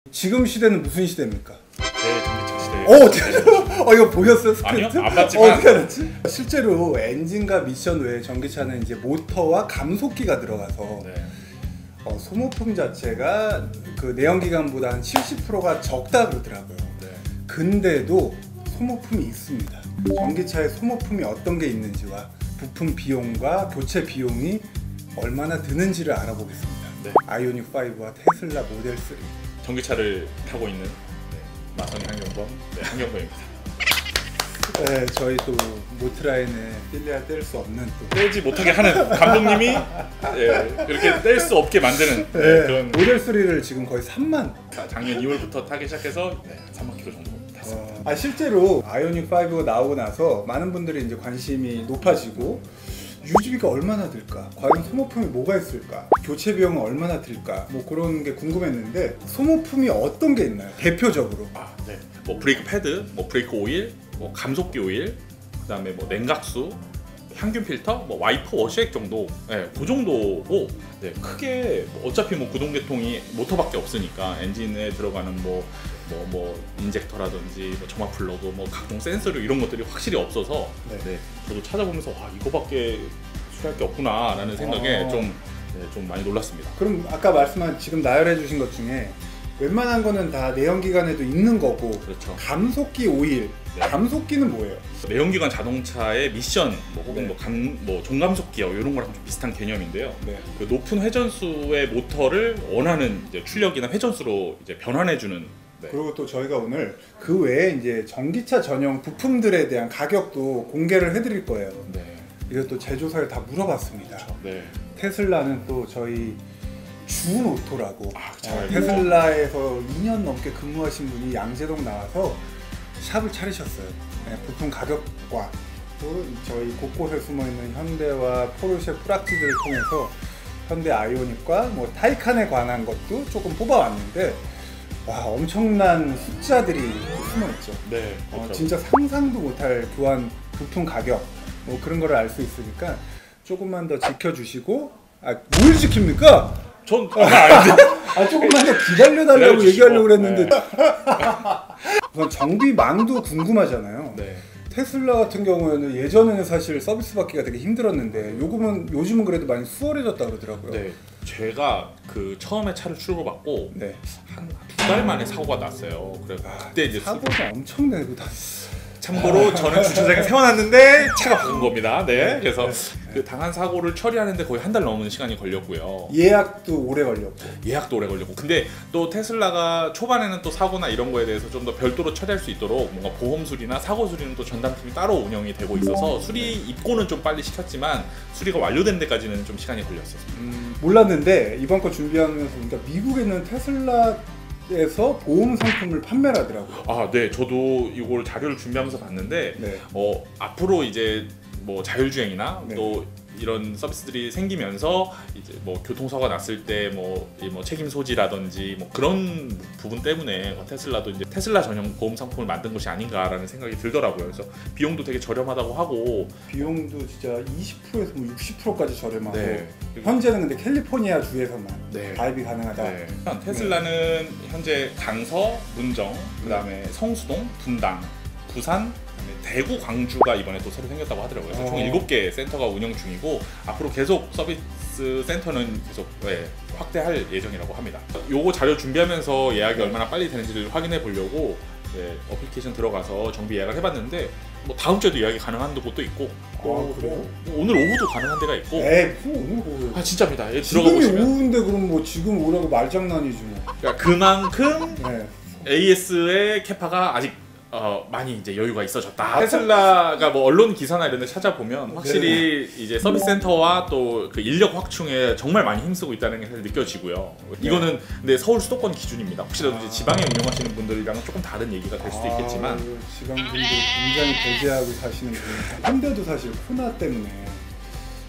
지금 시대는 무슨 시대입니까? 전기차 시대. 이거 보셨어요? 스크립트? 아니요, 안 봤지만. 어떻게 알았지? 실제로 엔진과 미션 외에 전기차는 이제 모터와 감속기가 들어가서 네. 소모품 자체가 그 내연기관보다 한 70%가 적다 그러더라고요. 네. 근데도 소모품이 있습니다. 전기차에 소모품이 어떤 게 있는지와 부품 비용과 교체 비용이 얼마나 드는지를 알아보겠습니다. 네. 아이오닉 5와 테슬라 모델 3. 전기차를 타고 있는 마성의 한경범, 한경범입니다. 네, 저희 또 모트라인에 뗄래야 뗄 수 없는 또 떼지 못하게 하는 감독님이 그렇게 뗄 수 없게 만드는 그런 모델 3를 지금 거의 3만 작년 2월부터 타기 시작해서 3만 킬로 정도 탔습니다. 실제로 아이오닉 5가 나오고 나서 많은 분들이 이제 관심이 높아지고 유지비가 얼마나 들까? 과연 소모품이 뭐가 있을까? 교체 비용은 얼마나 들까? 뭐 그런 게 궁금했는데 소모품이 어떤 게 있나요? 대표적으로 네. 뭐 브레이크 패드, 뭐 브레이크 오일, 뭐 감속기 오일, 그다음에 뭐 냉각수, 향균 필터, 뭐 와이퍼 워시액 정도, 그 정도고, 크게 어차피 뭐 구동계통이 모터밖에 없으니까 엔진에 들어가는 뭐 인젝터라든지 뭐 점화 플러그, 뭐 각종 센서류 이런 것들이 확실히 없어서 저도 찾아보면서 와 이거밖에 수리할 게 없구나라는 생각에 좀 많이 놀랐습니다. 그럼 아까 말씀한 지금 나열해 주신 것 중에 웬만한 거는 다 내연기관에도 있는 거고, 그렇죠. 감속기 오일, 감속기는 뭐예요? 내연기관 자동차의 미션, 혹은 종감속 기어 이런 거랑 좀 비슷한 개념인데요. 그 높은 회전수의 모터를 원하는 이제 출력이나 회전수로 이제 변환해주는. 그리고 또 저희가 오늘 그 외에 이제 전기차 전용 부품들에 대한 가격도 공개를 해드릴 거예요. 이것도 제조사에 다 물어봤습니다. 그렇죠. 테슬라는 또 저희 준오토라고 테슬라에서 2년 넘게 근무하신 분이 양재동 나와서 샵을 차리셨어요. 부품 가격과 또 저희 곳곳에 숨어있는 현대와 포르쉐 프락티들을 통해서 현대 아이오닉과 뭐 타이칸에 관한 것도 조금 뽑아왔는데 와 엄청난 숫자들이 숨어있죠. 그렇죠. 진짜 상상도 못할 교환 부품 가격 뭐 그런 거를 알 수 있으니까 조금만 더 지켜주시고 뭘 지킵니까? 전 아닌데. 조금만 더 기다려달라고 얘기하려고 그랬는데 우선 정비망도 궁금하잖아요. 테슬라 같은 경우에는 예전에는 사실 서비스 받기가 되게 힘들었는데 요즘은 그래도 많이 수월해졌다 그러더라고요. 제가 그 처음에 차를 출고받고 한 2달 만에 사고가 났어요. 그래서 그때 이제 사고가 엄청 내고 다. 참고로 저는 주차장에 세워놨는데 차가 박은 겁니다. 그래서 그 당한 사고를 처리하는데 거의 한 달 넘는 시간이 걸렸고요. 예약도 오래 걸렸고. 근데 또 테슬라가 초반에는 또 사고나 이런 거에 대해서 좀 더 별도로 처리할 수 있도록 뭔가 보험 수리나 사고 수리는 또 전담팀이 따로 운영이 되고 있어서 수리 입고는 좀 빨리 시켰지만 수리가 완료된 데까지는 좀 시간이 걸렸었습니다. 몰랐는데 이번 거 준비하면서 보니까 미국에 있는 테슬라에서 보험 상품을 판매를 하더라고요. 저도 이걸 자료를 준비하면서 봤는데 앞으로 이제 뭐 자율주행이나 또 이런 서비스들이 생기면서 이제 뭐 교통사고가 났을 때 뭐 책임 소지라든지 뭐 그런 부분 때문에 테슬라도 이제 테슬라 전용 보험 상품을 만든 것이 아닌가라는 생각이 들더라고요. 그래서 비용도 되게 저렴하다고 하고 비용도 진짜 20%에서 뭐 60%까지 저렴하고 현재는 근데 캘리포니아 주에서만 가입이 가능하다. 테슬라는 현재 강서, 문정, 그다음에 성수동, 분당, 부산, 대구, 광주가 이번에 또 새로 생겼다고 하더라고요. 총 7개 센터가 운영 중이고 앞으로 계속 서비스 센터는 계속 확대할 예정이라고 합니다. 요거 자료 준비하면서 예약이 얼마나 빨리 되는지를 확인해 보려고 어플리케이션 들어가서 정비 예약을 해봤는데 뭐 다음 주에도 예약이 가능한 곳도 있고 그래요? 오늘 오후도 가능한 데가 있고 오늘 오후 진짜입니다. 들어가 보시면 오후인데 그럼 뭐 지금 오라고 말장난이지 뭐. 그러니까 그만큼 AS의 캐파가 아직 많이 이제 여유가 있어졌다. 테슬라가 뭐 언론 기사나 이런 데 찾아보면 확실히 이제 서비스 센터와 또 그 인력 확충에 정말 많이 힘쓰고 있다는 게 사실 느껴지고요. 이거는 근데 서울 수도권 기준입니다. 혹시라도 이제 지방에 운영하시는 분들이랑은 조금 다른 얘기가 될 수도 있겠지만 지방 분들이 굉장히 배제하고 사시는 분이 현대도 사실 코로나 때문에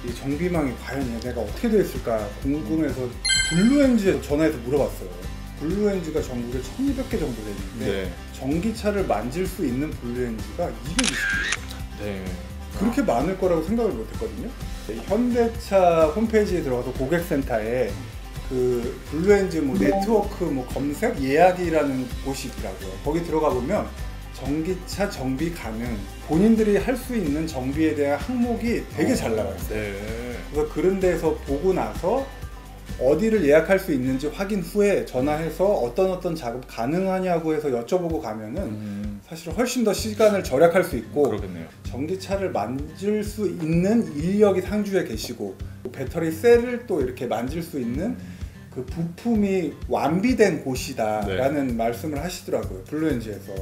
이 정비망이 과연 얘네가 어떻게 돼 있을까 궁금해서 블루엔지에 전화해서 물어봤어요. 블루엔지가 전국에 1200개 정도 되는데 전기차를 만질 수 있는 블루엔지가 220개. 그렇게 많을 거라고 생각을 못했거든요. 현대차 홈페이지에 들어가서 고객센터에 그 블루엔진 뭐 네트워크 뭐 검색 예약이라는 곳이 있더라고요. 거기 들어가 보면 전기차 정비 가능, 본인들이 할 수 있는 정비에 대한 항목이 되게 잘 나와 있어요. 네. 그래서 그런 데서 보고 나서 어디를 예약할 수 있는지 확인 후에 전화해서 어떤 작업 가능하냐고 해서 여쭤보고 가면은 사실 훨씬 더 시간을 절약할 수 있고 그러겠네요. 전기차를 만질 수 있는 인력이 상주에 계시고 배터리 셀을 또 이렇게 만질 수 있는 그 부품이 완비된 곳이다라는 말씀을 하시더라고요. 블루엔지에서.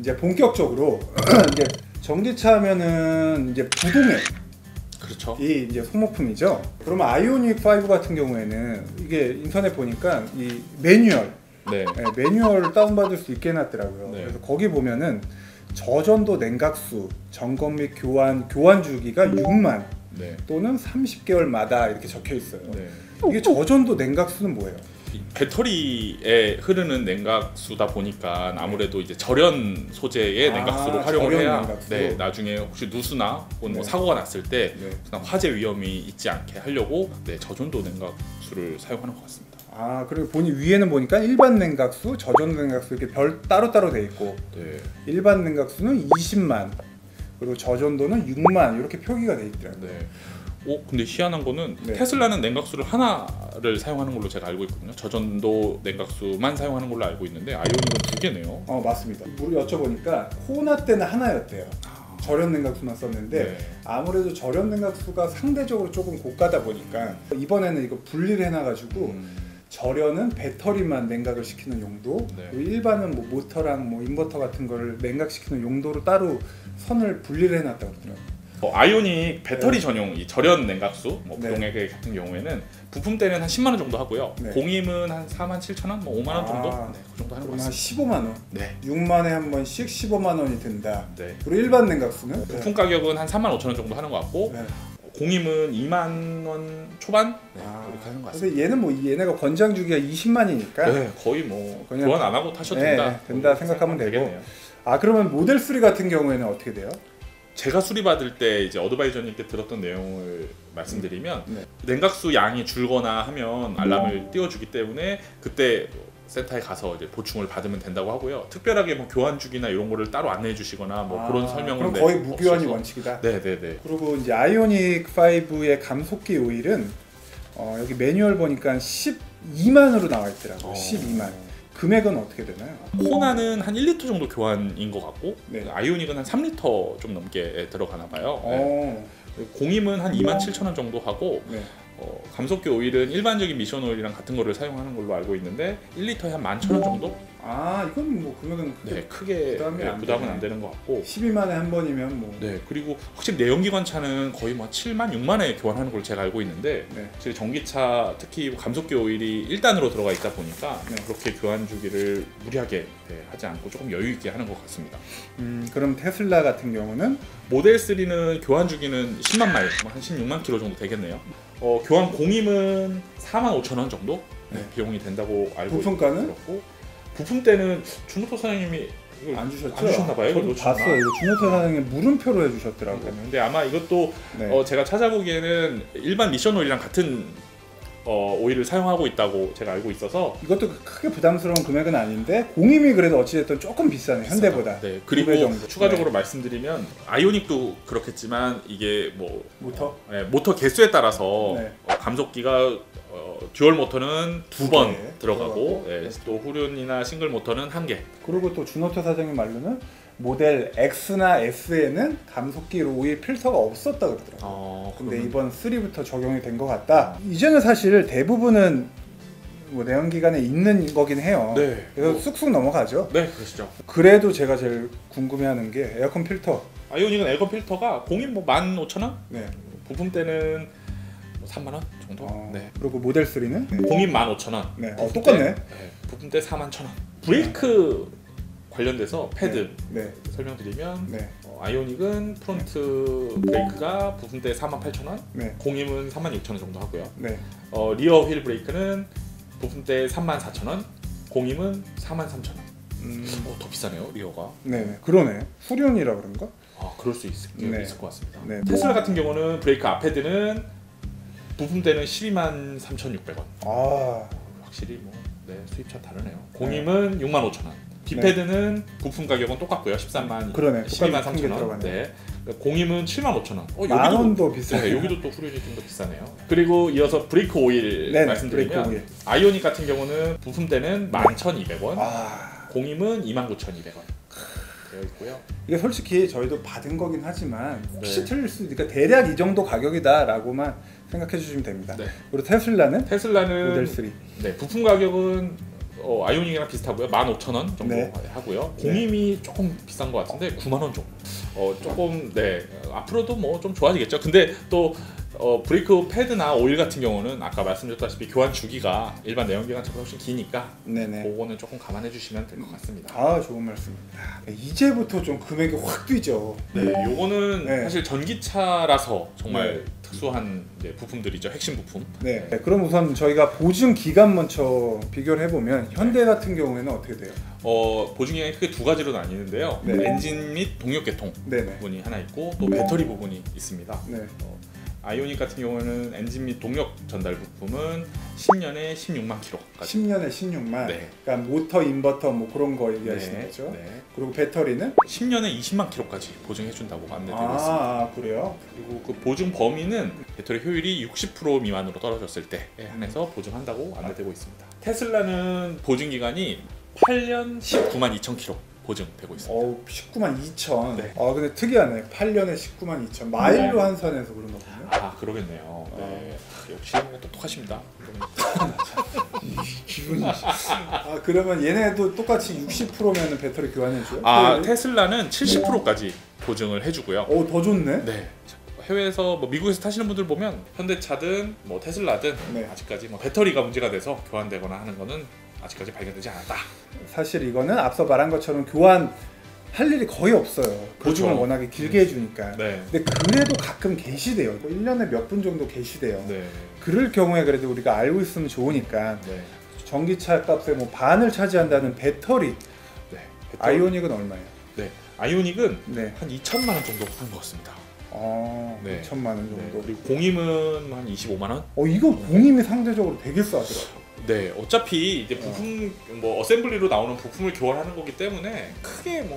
이제 본격적으로 이제 전기차 하면은 이제 부동액 그렇죠. 이 이제 소모품이죠. 그러면 아이오닉 5 같은 경우에는 이게 인터넷 보니까 이 매뉴얼, 네. 매뉴얼을 다운받을 수 있게 해놨더라고요. 네. 그래서 거기 보면은 저전도 냉각수 점검 및 교환 주기가 6만 네. 또는 30개월마다 이렇게 적혀 있어요. 네. 이게 저전도 냉각수는 뭐예요? 배터리에 흐르는 냉각수다 보니까 아무래도 이제 절연 소재의 냉각수를 활용을 절연 해야 냉각수. 네, 나중에 혹시 누수나 뭐 네. 사고가 났을 때 네. 화재 위험이 있지 않게 하려고 네, 저전도 냉각수를 사용하는 것 같습니다. 아, 그리고 위에는 보니까 일반 냉각수, 저전도 냉각수 이렇게 별 따로따로 돼 있고 네. 일반 냉각수는 20만 그리고 저전도는 6만 이렇게 표기가 돼 있더라고요. 네. 근데 희한한 거는 네. 테슬라는 냉각수를 하나를 사용하는 걸로 제가 알고 있거든요. 저전도 냉각수만 사용하는 걸로 알고 있는데 아이오닉은 2개네요. 맞습니다. 여쭤보니까 코나 때는 하나였대요. 절연 냉각수만 썼는데 네. 아무래도 절연 냉각수가 상대적으로 조금 고가다 보니까 이번에는 이거 분리를 해놔가지고 절연은 배터리만 냉각을 시키는 용도, 네. 그리고 일반은 뭐 모터랑 뭐 인버터 같은 거를 냉각시키는 용도로 따로 선을 분리를 해놨다고 그러더라고요. 아이오닉 배터리 네. 전용 이 절연 냉각수 네. 부동액 같은 경우에는 부품대는 한 10만 원 정도 하고요. 네. 공임은 한 4만 7천 원, 뭐 5만 원 정도, 네, 그 정도 하는 것 그럼 한 같습니다. 15만 원, 네. 6만에 한 번씩 15만 원이 든다. 네. 그리고 일반 냉각수는 부품 가격은 한 3만 5천 원 정도 하는 것 같고 네. 공임은 2만 원 초반 네, 이렇게 하는 것 같습니다. 근데 얘는 뭐 얘네가 권장 주기가 20만이니까 네, 거의 뭐 그냥 교환 안 하고 타셔도 네, 된다. 생각하면 되고. 되겠네요. 그러면 모델 3 같은 경우에는 어떻게 돼요? 제가 수리받을 때 이제 어드바이저님께 들었던 내용을 말씀드리면 네. 냉각수 양이 줄거나 하면 알람을 띄워주기 때문에 그때 센터에 가서 이제 보충을 받으면 된다고 하고요. 특별하게 뭐 교환 주기나 이런 거를 따로 안내해 주시거나 뭐 그런 설명은 그럼 거의 무교환이 원칙이다. 네네네. 그리고 이제 아이오닉 5의 감속기 오일은 여기 매뉴얼 보니까 12만으로 나와 있더라고요. 12만. 금액은 어떻게 되나요? 코나는 한 1리터 정도 교환인 것 같고 네. 아이오닉은 한 3리터 좀 넘게 들어가나 봐요. 네. 공임은 한 2만 7천 원 정도 하고 네. 감속기 오일은 일반적인 미션 오일이랑 같은 거를 사용하는 걸로 알고 있는데 1리터에 한 11,000원 정도? 이건 뭐 금액은 네, 크게 부담은 안 되는 것 같고 12만에 한 번이면 뭐 네, 그리고 확실히 내연기관차는 거의 뭐 7만, 6만에 교환하는 걸로 제가 알고 있는데 네. 확실히 전기차 특히 감속기 오일이 1단으로 들어가 있다 보니까 네. 그렇게 그렇게 교환 주기를 무리하게 하지 않고 조금 여유 있게 하는 것 같습니다. 그럼 테슬라 같은 경우는 모델 3는 교환 주기는 10만 마일, 한 16만 킬로 정도 되겠네요. 교환 공임은 4만 5천 원 정도 비용이 된다고 알고 부품가는? 있고 부품대는 준호토 사장님이 이걸 안 주셨죠? 안 주셨나 봐요. 저도 봤어요. 이거 준호태 사장님 물음표로 해주셨더라고요. 근데 아마 이것도 네. 제가 찾아보기에는 일반 미션 오일이랑 같은 오일을 사용하고 있다고 제가 알고 있어서 이것도 크게 부담스러운 금액은 아닌데 공임이 그래도 어찌됐든 조금 비싸네 현대보다. 네. 2배 그리고 정도. 추가적으로 말씀드리면 아이오닉도 그렇겠지만 이게 뭐 모터? 모터 개수에 따라서 네. 감속기가 듀얼 모터는 2번 네, 들어가고 네. 또 후륜이나 싱글 모터는 1개. 그리고 또 준호태 사장님 말로는 모델 X나 S에는 감속기 오일 필터가 없었다 그러더라고요. 근데 이번 3부터 적용이 된 것 같다. 이제는 사실 대부분은 뭐 내연기관에 있는 거긴 해요. 네. 그래서 쑥쑥 넘어가죠. 네, 그러시죠. 그래도 제가 제일 궁금해하는 게 에어컨 필터. 아이오닉은 에어컨 필터가 공임 뭐 15,000원? 네. 부품대는 뭐 3만 원 정도. 네. 그리고 모델 3는 공임 15,000원. 네. 똑같네. 부품대 41,000원. 브레이크 관련돼서 패드 네. 설명드리면 네. 아이오닉은 프론트 브레이크가 부품대 48,000원, 네. 공임은 36,000원 정도 하고요. 네. 리어 휠 브레이크는 부품대 34,000원, 공임은 43,000원. 더 비싸네요, 리어가. 네. 그러네. 후륜이라 그런가? 그럴 수 있을 것 같습니다. 네. 테슬라 같은 경우는 브레이크 앞 패드는 부품대는 123,600원. 아, 확실히 뭐 수입차 다르네요. 공임은 65,000원. 뒷패드는 부품 가격은 똑같고요. 13만 그러네. 123,000원. 네. 공임은 75,000원. 만 원도 비싸네. 네, 여기도 또 후륜이 좀 더 비싸네요. 그리고 이어서 브레이크 오일 말씀드리면 브레이크 오일. 아이오닉 같은 경우는 부품대는 11,200원. 공임은 29,200원. 되어 있고요. 이게 솔직히 저희도 받은 거긴 하지만 혹시 틀릴 수도 있으니까 대략 이 정도 가격이다라고만 생각해 주시면 됩니다. 네. 그리고 테슬라는 모델 3. 네, 부품 가격은 아이오닉이랑 비슷하고요. 15,000원 정도 하고요. 공임이 조금 비싼 것 같은데 9만 원 정도. 조금 앞으로도 뭐 좀 좋아지겠죠. 근데 또 브레이크 패드나 오일 같은 경우는 아까 말씀드렸다시피 교환 주기가 일반 내연기관차보다 훨씬 기니까 그거는 조금 감안해 주시면 될 것 같습니다. 아, 좋은 말씀입니다. 이제부터 좀 금액이 확 뛰죠. 네, 요거는 사실 전기차라서 정말 특수한 부품들이죠. 핵심 부품. 네. 그럼 우선 저희가 보증 기간 먼저 비교를 해보면 현대 같은 경우에는 어떻게 돼요? 보증 기간이 크게 두 가지로 나뉘는데요. 엔진 및 동력 계통 부분이 하나 있고 또 배터리 부분이 있습니다. 아이오닉 같은 경우는 엔진 및 동력 전달 부품은 10년에 16만 킬로까지. 10년에 16만. 네. 그러니까 모터, 인버터 뭐 그런 거 얘기하시는 거죠. 그리고 배터리는 10년에 20만 킬로까지 보증해 준다고 안내되고 있습니다. 그래요? 그리고 그 보증 범위는 배터리 효율이 60% 미만으로 떨어졌을 때 한해서 보증한다고 안내되고 있습니다. 테슬라는 보증 기간이 8년 19만 2천 킬로 보증되고 있습니다. 19만 2천. 근데 특이하네. 8년에 19만 2천. 마일로 환산해서 그런 거군요. 그러겠네요. 역시 똑똑하십니다. 기분이. 그러면 얘네도 똑같이 60%면 배터리 교환해줘요? 테슬라는 70%까지 보증을 해주고요. 더 좋네. 네. 해외에서 미국에서 타시는 분들 보면 현대차든 테슬라든 아직까지 배터리가 문제가 돼서 교환되거나 하는 거는 아직까지 발견되지 않았다. 사실 이거는 앞서 말한 것처럼 교환할 일이 거의 없어요. 보증을 워낙에 길게 해주니까. 근데 그래도 가끔 게시돼요. 1년에 몇 분 정도 게시돼요. 그럴 경우에 그래도 우리가 알고 있으면 좋으니까 전기차 값의 반을 차지한다는 배터리. 아이오닉은 얼마예요? 아이오닉은 한 2천만 원 정도 하는 것 같습니다. 2천만 원 정도. 그리고 공임은 한 25만 원? 이거 공임이 상대적으로 되게 싸더라고요. 어차피 이제 부품 어셈블리로 나오는 부품을 교환하는 거기 때문에 크게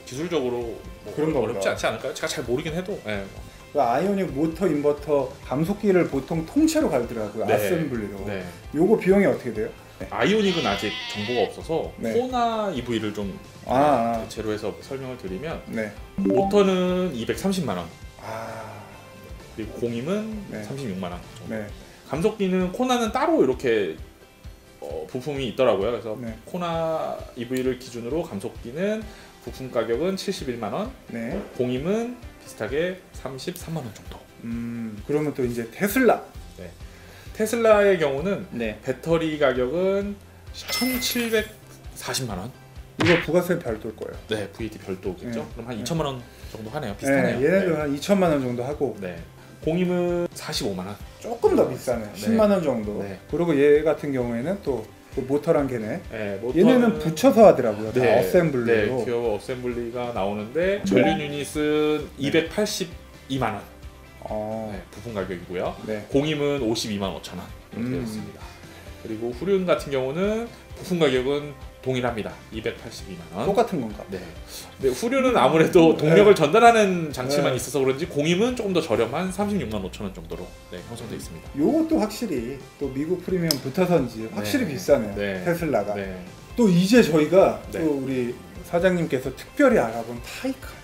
기술적으로 그런 거 어렵지 않지 않을까요? 제가 잘 모르긴 해도. 아이오닉 모터, 인버터, 감속기를 보통 통째로 갈더라고요. 어셈블리로. 요거 비용이 어떻게 돼요? 아이오닉은 아직 정보가 없어서 코나 EV를 좀 대체로 해서 설명을 드리면 모터는 230만 원. 그리고 공임은 36만 원 정도. 감속기는 코나는 따로 이렇게 부품이 있더라고요. 그래서 코나 EV를 기준으로 감속기는 부품 가격은 71만 원, 공임은 비슷하게 33만 원 정도. 그러면 또 이제 테슬라. 테슬라의 경우는 배터리 가격은 1,740만 원. 이거 부가세 별도일 거예요. VAT 별도겠죠. 그럼 한 2천만 원 정도 하네요. 비슷하네요. 얘네도 한 2천만 원 정도 하고. 공임은 45만 원. 조금 더 비싸네. 10만 원 정도. 그리고 얘 같은 경우에는 또 모터랑 걔네. 얘네는 붙여서 하더라고요. 다 어셈블리로. 퓨어 어셈블리가 나오는데 전륜 유닛은 282만 원. 부품 가격이고요. 공임은 52만 5천 원 이렇게 되어 있습니다. 그리고 후륜 같은 경우는 부품 가격은 동일합니다. 282만 원. 똑같은 건가? 근데 후륜은 아무래도 동력을 전달하는 장치만 있어서 그런지 공임은 조금 더 저렴한 36만 5천 원 정도로 형성되어 있습니다. 요것도 확실히 또 미국 프리미엄 붙어서인지 확실히 비싸네요. 테슬라가. 또 이제 저희가 또 우리 사장님께서 특별히 알아본 타이칸.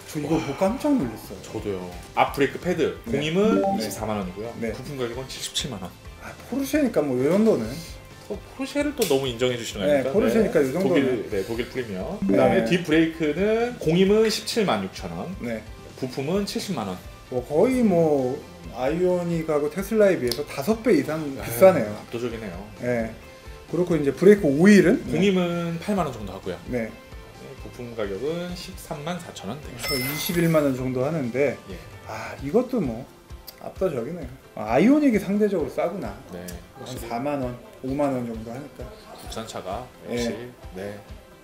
저 이거 보고 깜짝 놀랐어요. 저도요. 앞 브레이크 패드 공임은 24만 원이고요. 부품 가격은 77만 원. 포르쉐니까 이 정도는. 포르쉐를 또 너무 인정해 주시는 거니까. 포르쉐니까 이 정도는. 독일 프리미엄. 그다음에 뒷 브레이크는 공임은 17만 6천 원. 부품은 70만 원. 거의 아이오닉하고 테슬라에 비해서 5배 이상 비싸네요. 압도적이네요. 그렇고 이제 브레이크 오일은 공임은 8만 원 정도 하고요. 부품 가격은 13만 4천 원 됩니다. 21만 원 정도 하는데 이것도 압도적이네요. 아이오닉이 상대적으로 싸구나. 한 4만 원, 5만 원 정도 하니까. 국산차가 역시.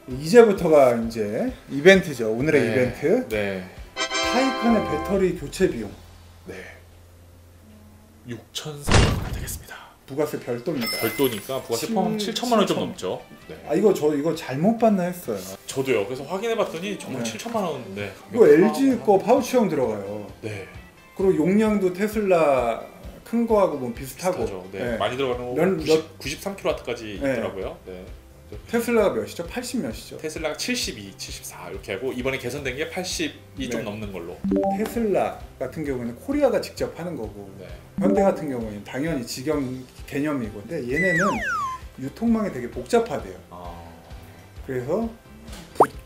이제부터가 이제 이벤트죠. 오늘의 이벤트. 타이칸의 배터리 교체 비용. 6,400원 되겠습니다. 부가세 별도입니다. 별도니까 부가세 포함 7천만 원 좀 넘죠. 네. 아 이거 잘못 봤나 했어요. 저도요. 그래서 확인해봤더니 정말 네. 7천만 원. 네. 이거 LG 거 파우치형 들어가요. 네. 그리고 용량도 테슬라 큰 거하고 뭐 비슷하고. 비슷하죠. 네. 네. 많이 들어가는 거 몇- 93kW까지 네. 있더라고요. 네. 테슬라가 몇이죠? 80 몇이죠? 테슬라가 72, 74 이렇게 하고 이번에 개선된 게 80이 좀 네. 넘는 걸로. 테슬라 같은 경우에는 코리아가 직접 하는 거고 네. 현대 같은 경우에는 당연히 직영 개념이고 근데 얘네는 유통망이 되게 복잡하대요. 아. 그래서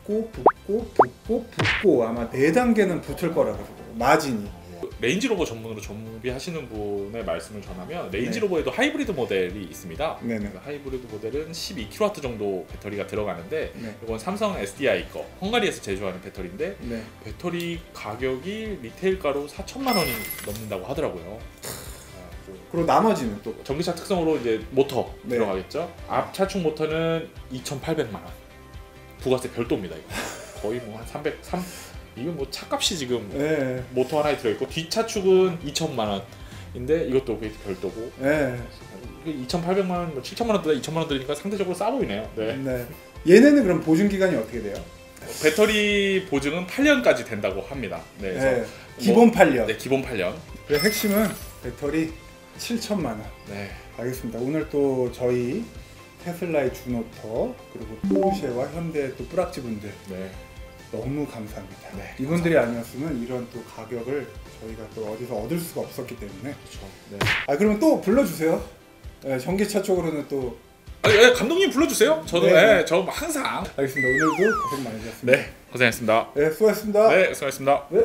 붙고 아마 4단계는 붙을 거라 그러더라고요. 마진이. 레인지로버 전문으로 정비하시는 분의 말씀을 전하면 네. 레인지로버에도 하이브리드 모델이 있습니다. 네네. 하이브리드 모델은 12kW 정도 배터리가 들어가는데 네. 이건 삼성 SDI 거 헝가리에서 제조하는 배터리인데 네. 배터리 가격이 리테일가로 4천만 원이 넘는다고 하더라고요. 그리고 나머지는 또 전기차 특성으로 이제 모터 네. 들어가겠죠. 앞 차축 모터는 2,800만 원. 부가세 별도입니다. 이거 거의 뭐 한 303. 이건 뭐 차값이 지금 네. 모터 하나에 들어 있고 뒷차축은 2천만 원인데 이것도 별도고. 네. 2,800만 원, 뭐 7천만 원보다 2천만 원 들으니까 상대적으로 싸 보이네요. 네. 네. 얘네는 그럼 보증 기간이 어떻게 돼요? 배터리 보증은 8년까지 된다고 합니다. 네. 그래서 네. 기본 8년. 네, 기본 8년. 그 핵심은 배터리 7천만 원. 네. 알겠습니다. 오늘 또 저희 테슬라의 주노터 그리고 포르쉐와 현대 또 뿌락지 분들 네. 너무 감사합니다. 네, 이분들이 아니었으면 이런 또 가격을 저희가 또 어디서 얻을 수가 없었기 때문에. 그렇죠. 네. 아 그러면 또 불러주세요. 네, 전기차 쪽으로는 또. 네, 감독님 불러주세요. 저도 네. 네, 저 항상. 알겠습니다. 오늘도 고생 많으셨습니다. 네, 고생했습니다. 네, 수고하셨습니다. 네, 수고하셨습니다. 네.